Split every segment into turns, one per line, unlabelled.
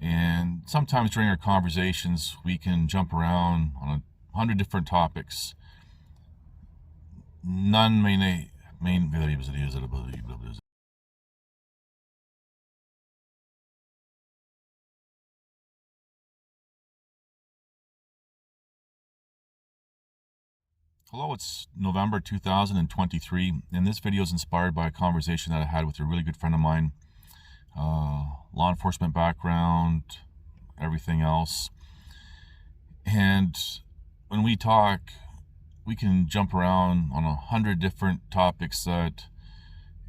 And sometimes during our conversations, we can jump around on 100 different topics. None main. Hello, it's November 2023, and this video is inspired by a conversation that I had with a really good friend of mine. Law enforcement background, everything else. And when we talk, we can jump around on 100 different topics that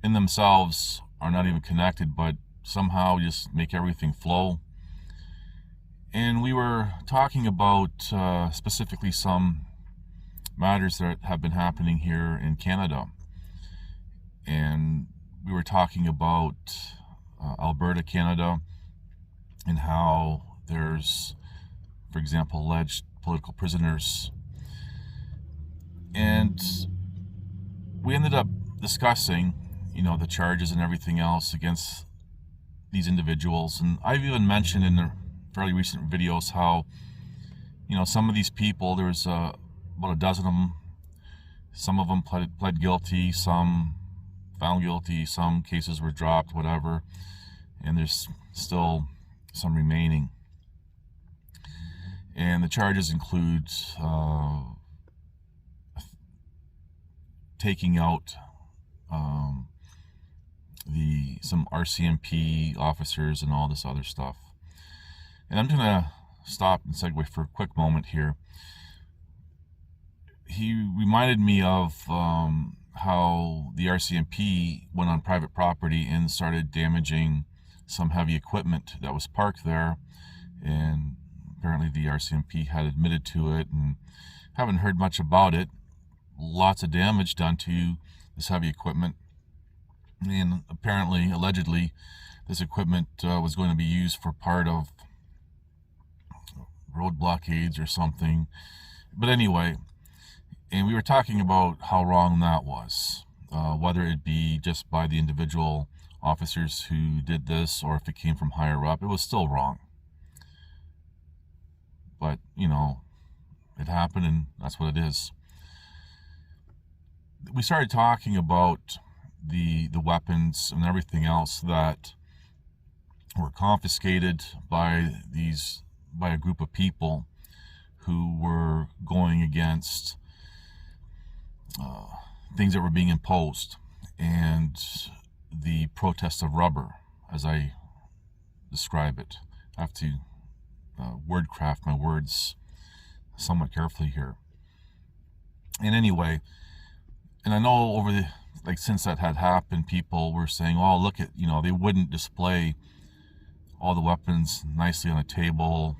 in themselves are not even connected, but somehow just make everything flow. And we were talking about specifically some matters that have been happening here in Canada. And we were talking about Alberta, Canada, and how there's, for example, alleged political prisoners. And we ended up discussing, the charges and everything else against these individuals. And I've even mentioned in the fairly recent videos how, some of these people, there was about a dozen of them. Some of them pled guilty, some found guilty, some cases were dropped, whatever. And there's still some remaining. And the charges include taking out some RCMP officers and all this other stuff. And I'm going to stop and segue for a quick moment here. He reminded me of how the RCMP went on private property and started damaging some heavy equipment that was parked there, and apparently the RCMP had admitted to it, and haven't heard much about it. Lots of damage done to this heavy equipment, and apparently, allegedly, this equipment was going to be used for part of road blockades or something. But anyway, and we were talking about how wrong that was, whether it be just by the individual officers who did this or if it came from higher up. It was still wrong. But, it happened, and that's what it is. We started talking about the weapons and everything else that were confiscated by a group of people who were going against things that were being imposed, and the protest of rubber, as I describe it. I have to word craft my words somewhat carefully here. And anyway, and I know since that had happened, people were saying, oh, look at, they wouldn't display all the weapons nicely on a table.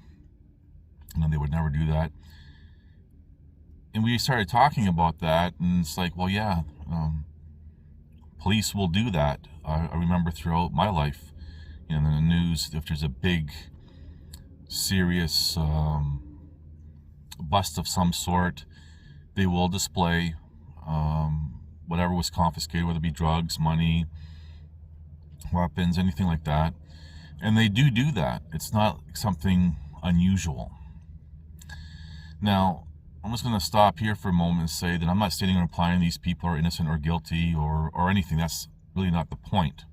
They would never do that. And we started talking about that, and it's like, well, yeah, police will do that. I remember throughout my life, in the news, if there's a big, serious bust of some sort, they will display whatever was confiscated, whether it be drugs, money, weapons, anything like that. And they do that. It's not something unusual. Now, I'm just going to stop here for a moment and say that I'm not stating or implying these people are innocent or guilty or anything. That's really not the point.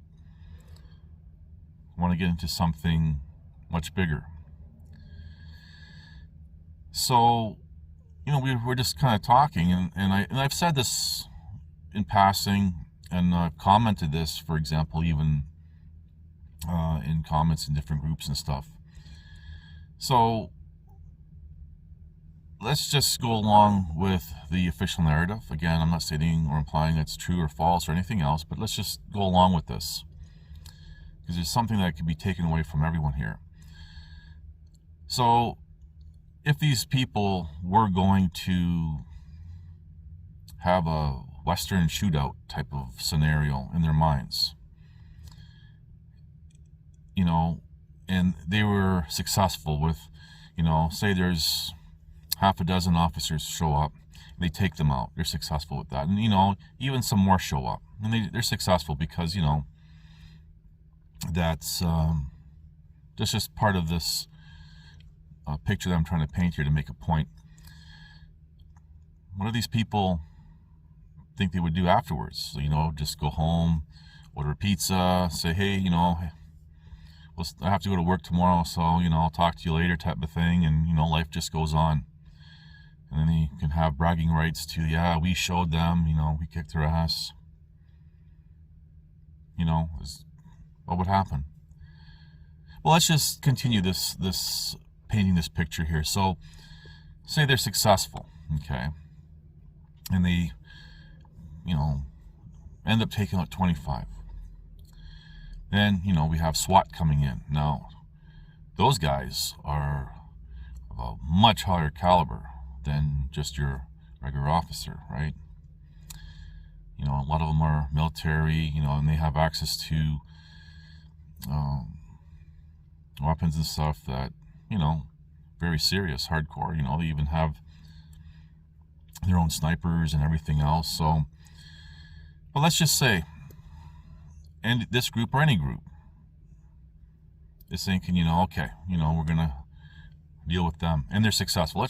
I want to get into something much bigger. So, we're just kind of talking, and I've said this in passing, and I've commented this, for example, even in comments in different groups and stuff. So let's just go along with the official narrative. Again, I'm not stating or implying it's true or false or anything else, but let's just go along with this, because there's something that could be taken away from everyone here. So if these people were going to have a Western shootout type of scenario in their minds, and they were successful with, say there's half a dozen officers show up, they take them out, they're successful with that. And, even some more show up, and they're successful because, that's just part of this picture that I'm trying to paint here to make a point. What do these people think they would do afterwards? So, just go home, order a pizza, say, hey, I have to go to work tomorrow, so, I'll talk to you later type of thing, and, life just goes on. And then you can have bragging rights to, yeah, we showed them, we kicked their ass. What would happen? Well, let's just continue this painting this picture here. So, say they're successful, okay, and they, end up taking out 25. Then, we have SWAT coming in. Now, those guys are of a much higher caliber than just your regular officer, right? A lot of them are military, and they have access to weapons and stuff that, very serious, hardcore. They even have their own snipers and everything else. So, but let's just say, and this group or any group is thinking, okay, we're going to deal with them, and they're successful.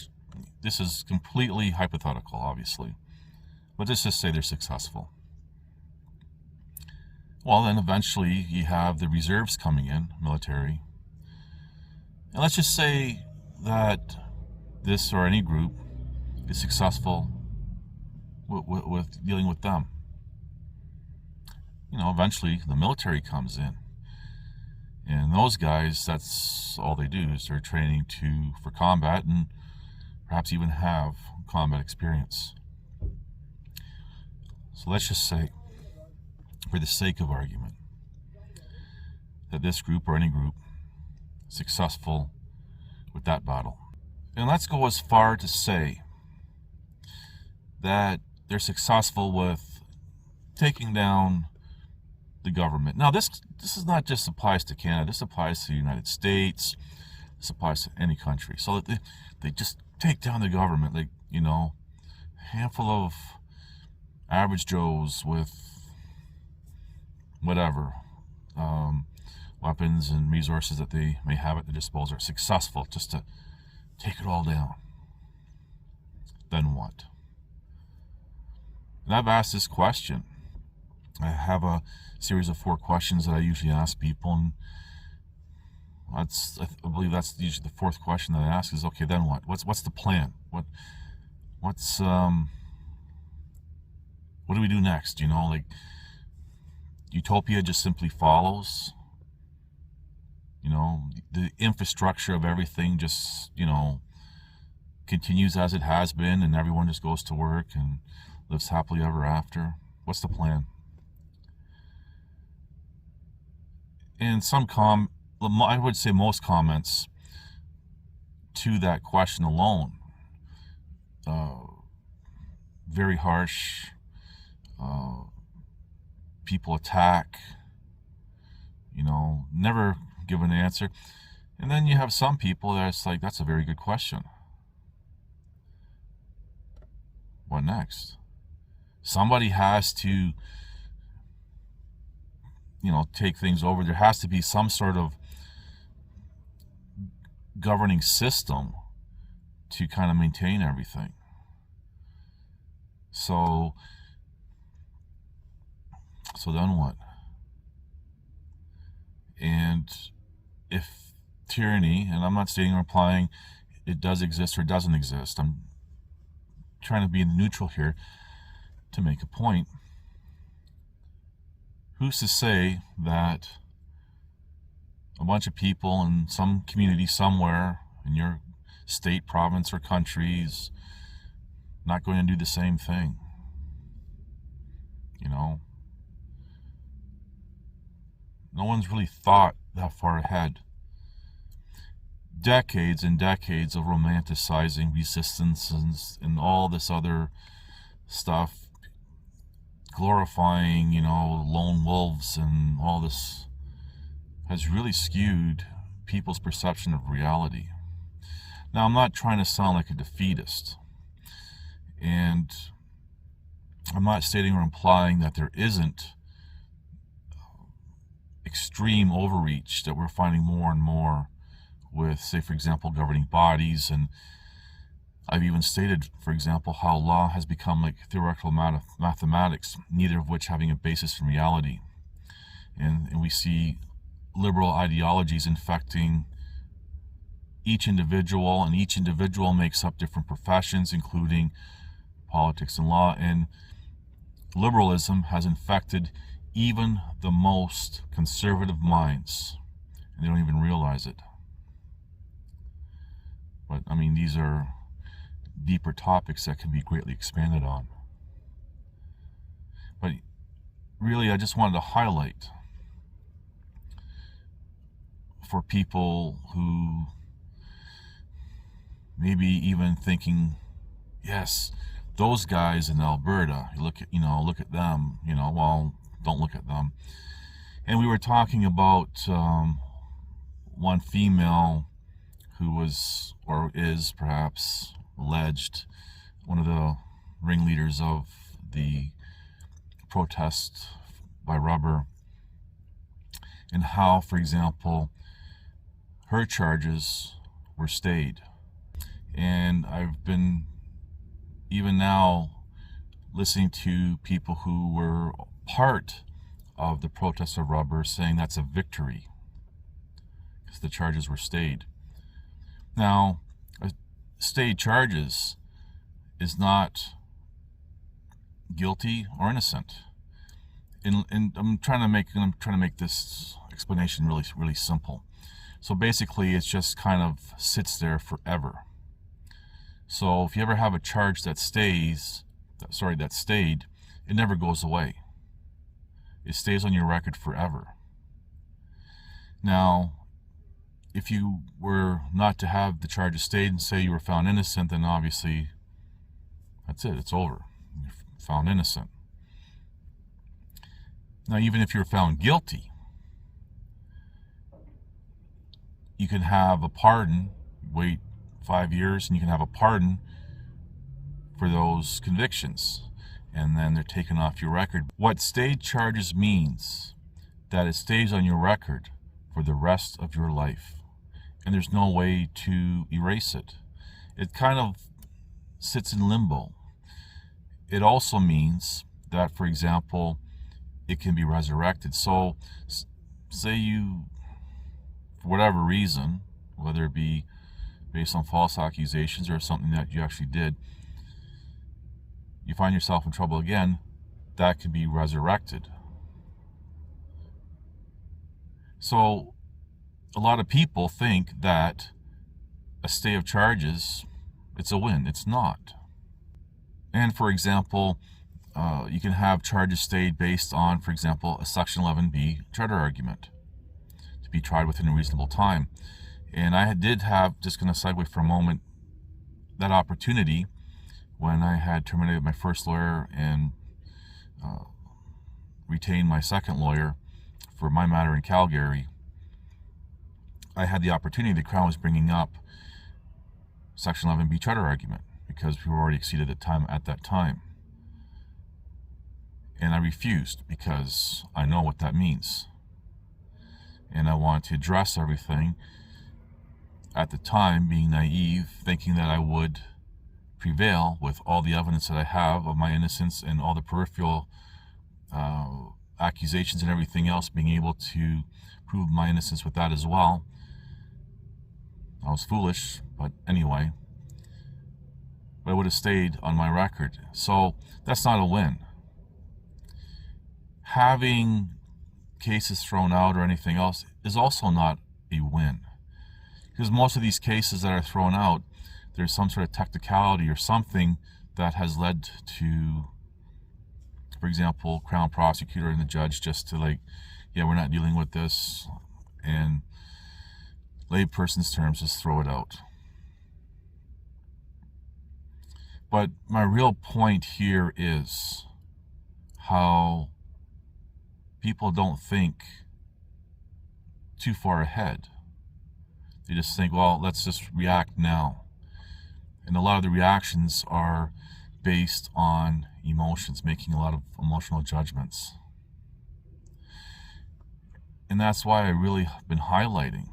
This is completely hypothetical, obviously, but let's just say they're successful. Well, then eventually you have the reserves coming in, military. And let's just say that this or any group is successful with dealing with them. Eventually the military comes in. And those guys, that's all they do, is they're training for combat and perhaps even have combat experience. So let's just say, for the sake of argument, that this group or any group is successful with that battle. And let's go as far to say that they're successful with taking down the government. Now, this is not just applies to Canada. This applies to the United States. This applies to any country. So that they just take down the government, like, a handful of average Joes with whatever weapons and resources that they may have at their disposal are successful just to take it all down. Then what? And I've asked this question. I have a series of 4 questions that I usually ask people, and I believe that's usually the 4th question that I ask is, okay, then what? What's the plan? What do we do next? Like, utopia just simply follows. The infrastructure of everything just, continues as it has been, and everyone just goes to work and lives happily ever after. What's the plan? And I would say most comments to that question alone, very harsh. People attack, never give an answer. And then you have some people that's like, that's a very good question. What next? Somebody has to, take things over. There has to be some sort of governing system to kind of maintain everything. So then what? And if tyranny, and I'm not stating or implying it does exist or doesn't exist, I'm trying to be neutral here to make a point. Who's to say that a bunch of people in some community somewhere in your state, province, or country is not going to do the same thing? No one's really thought that far ahead. Decades and decades of romanticizing resistance and all this other stuff, glorifying, lone wolves and all this, has really skewed people's perception of reality. Now, I'm not trying to sound like a defeatist, and I'm not stating or implying that there isn't extreme overreach that we're finding more and more with, say, for example, governing bodies. And I've even stated, for example, how law has become like theoretical mathematics, neither of which having a basis in reality. And we see liberal ideologies infecting each individual, and each individual makes up different professions, including politics and law. And liberalism has infected even the most conservative minds, and they don't even realize it. But I mean, these are deeper topics that can be greatly expanded on. But really, I just wanted to highlight for people who maybe even thinking, yes, those guys in Alberta, look at them, well, don't look at them. And we were talking about one female who was, or is perhaps alleged, one of the ringleaders of the protest by rubber, and how, for example, her charges were stayed. And I've been even now listening to people who were part of the protest of rubber saying that's a victory because the charges were stayed. Now, stayed charges is not guilty or innocent. And I'm trying to make this explanation really simple. So basically, it just kind of sits there forever. So if you ever have a charge that stayed, it never goes away. It stays on your record forever. Now, if you were not to have the charges stayed and say you were found innocent, then obviously that's it, it's over. You're found innocent. Now, even if you're found guilty, you can have a pardon, wait 5 years, and you can have a pardon for those convictions, and then they're taken off your record. What stayed charges means that it stays on your record for the rest of your life, and there's no way to erase it. It kind of sits in limbo. It also means that, for example, it can be resurrected. So say you, for whatever reason, whether it be based on false accusations or something that you actually did, you find yourself in trouble again, that can be resurrected. So a lot of people think that a stay of charges, it's a win. It's not. And for example, you can have charges stayed based on, for example, a Section 11B charter argument to be tried within a reasonable time. And I did have, just going to segue for a moment, that opportunity when I had terminated my first lawyer and retained my second lawyer for my matter in Calgary. I had the opportunity, the Crown was bringing up Section 11B charter argument because we were already exceeded the time at that time. And I refused because I know what that means. And I wanted to address everything. At the time, being naive, thinking that I would prevail with all the evidence that I have of my innocence and all the peripheral accusations and everything else, being able to prove my innocence with that as well. I was foolish, but anyway. But it would have stayed on my record. So that's not a win. Having cases thrown out or anything else is also not a win. Because most of these cases that are thrown out, there's some sort of technicality or something that has led to, for example, Crown prosecutor and the judge just to yeah, we're not dealing with this, and layperson's terms, just throw it out. But my real point here is how people don't think too far ahead. They just think, well, let's just react now. And a lot of the reactions are based on emotions, making a lot of emotional judgments. And that's why I really have been highlighting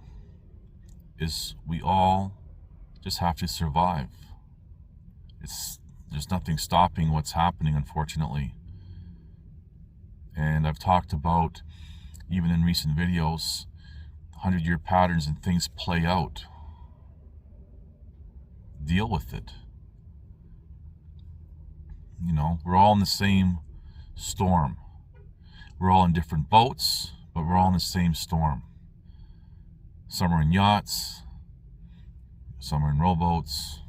is we all just have to survive. There's nothing stopping what's happening, unfortunately. And I've talked about, even in recent videos, 100-year patterns and things play out. Deal with it. You know, we're all in the same storm. We're all in different boats, but we're all in the same storm. Some are in yachts, some are in rowboats,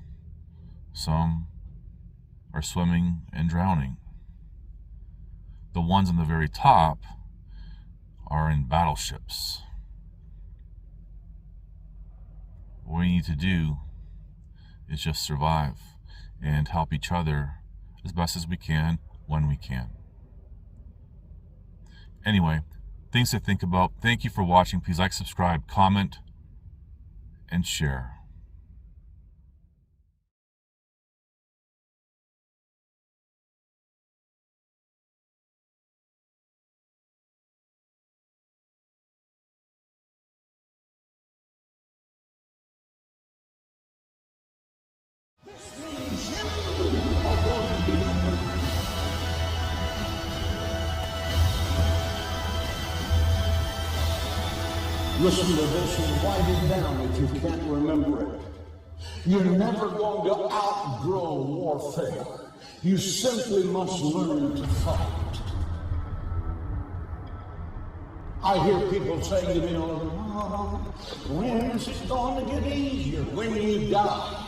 some are swimming and drowning. The ones on the very top are in battleships. What we need to do is just survive and help each other as best as we can when we can. Anyway, things to think about. Thank you for watching. Please like, subscribe, comment, and share.
Listen to this and write it down if you can't remember it. You're never going to outgrow warfare. You simply must learn to fight. I hear people saying to me, oh, when is it going to get easier? When you die.